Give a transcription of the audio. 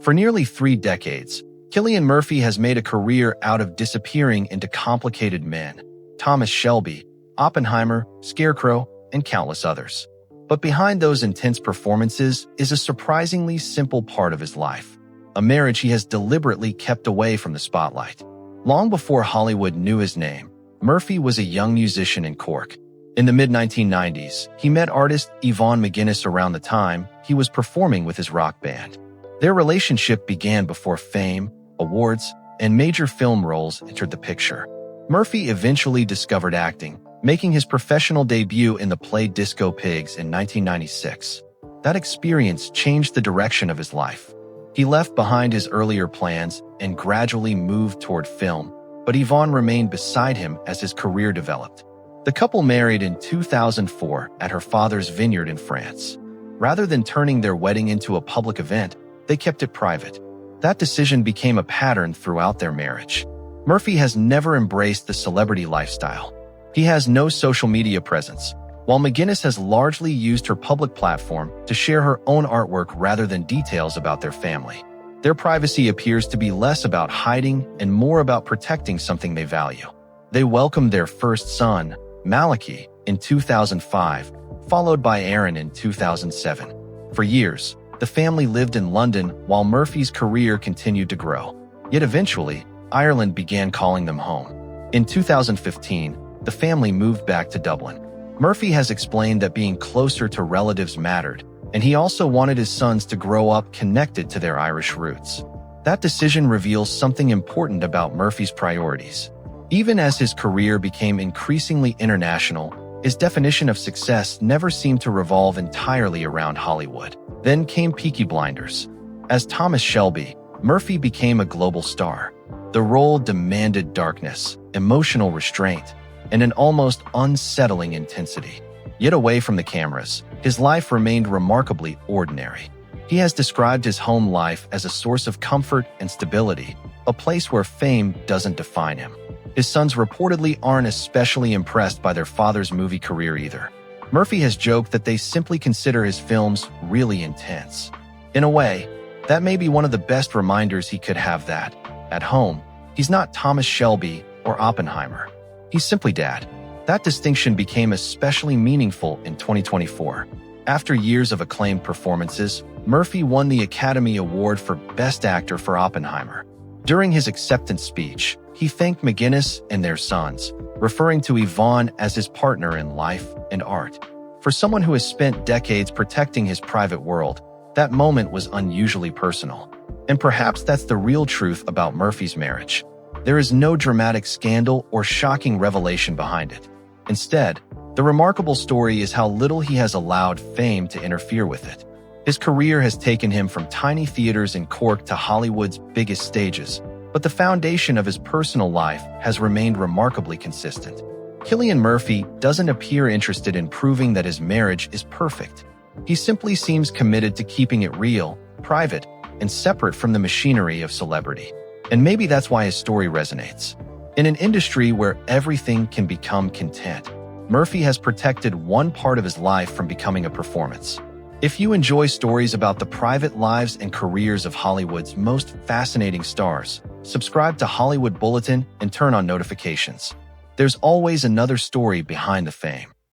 For nearly 3 decades, Cillian Murphy has made a career out of disappearing into complicated men: Thomas Shelby, Oppenheimer, Scarecrow, and countless others. But behind those intense performances is a surprisingly simple part of his life: a marriage he has deliberately kept away from the spotlight. Long before Hollywood knew his name, Murphy was a young musician in Cork. In the mid-1990s, he met artist Yvonne McGuinness around the time he was performing with his rock band. Their relationship began before fame, awards, and major film roles entered the picture. Murphy eventually discovered acting, making his professional debut in the play Disco Pigs in 1996. That experience changed the direction of his life. He left behind his earlier plans and gradually moved toward film, but Yvonne remained beside him as his career developed. The couple married in 2004 at her father's vineyard in France. Rather than turning their wedding into a public event, they kept it private. That decision became a pattern throughout their marriage. Murphy has never embraced the celebrity lifestyle. He has no social media presence, while McGuinness has largely used her public platform to share her own artwork rather than details about their family. Their privacy appears to be less about hiding and more about protecting something they value. They welcomed their first son, Malachi, in 2005, followed by Aaron in 2007. For years, the family lived in London while Murphy's career continued to grow. Yet eventually, Ireland began calling them home. In 2015, the family moved back to Dublin. Murphy has explained that being closer to relatives mattered, and he also wanted his sons to grow up connected to their Irish roots. That decision reveals something important about Murphy's priorities. Even as his career became increasingly international, his definition of success never seemed to revolve entirely around Hollywood. Then came Peaky Blinders. As Thomas Shelby, Murphy became a global star. The role demanded darkness, emotional restraint, and an almost unsettling intensity. Yet away from the cameras, his life remained remarkably ordinary. He has described his home life as a source of comfort and stability, a place where fame doesn't define him. His sons reportedly aren't especially impressed by their father's movie career either. Murphy has joked that they simply consider his films really intense. In a way, that may be one of the best reminders he could have that, at home, he's not Thomas Shelby or Oppenheimer. He's simply Dad. That distinction became especially meaningful in 2024. After years of acclaimed performances, Murphy won the Academy Award for Best Actor for Oppenheimer. During his acceptance speech, he thanked McGuinness and their sons, referring to Yvonne as his partner in life and art. For someone who has spent decades protecting his private world, that moment was unusually personal. And perhaps that's the real truth about Murphy's marriage. There is no dramatic scandal or shocking revelation behind it. Instead, the remarkable story is how little he has allowed fame to interfere with it. His career has taken him from tiny theaters in Cork to Hollywood's biggest stages, but the foundation of his personal life has remained remarkably consistent. Cillian Murphy doesn't appear interested in proving that his marriage is perfect. He simply seems committed to keeping it real, private, and separate from the machinery of celebrity. And maybe that's why his story resonates. In an industry where everything can become content, Murphy has protected one part of his life from becoming a performance. If you enjoy stories about the private lives and careers of Hollywood's most fascinating stars, subscribe to Hollywood Bulletin and turn on notifications. There's always another story behind the fame.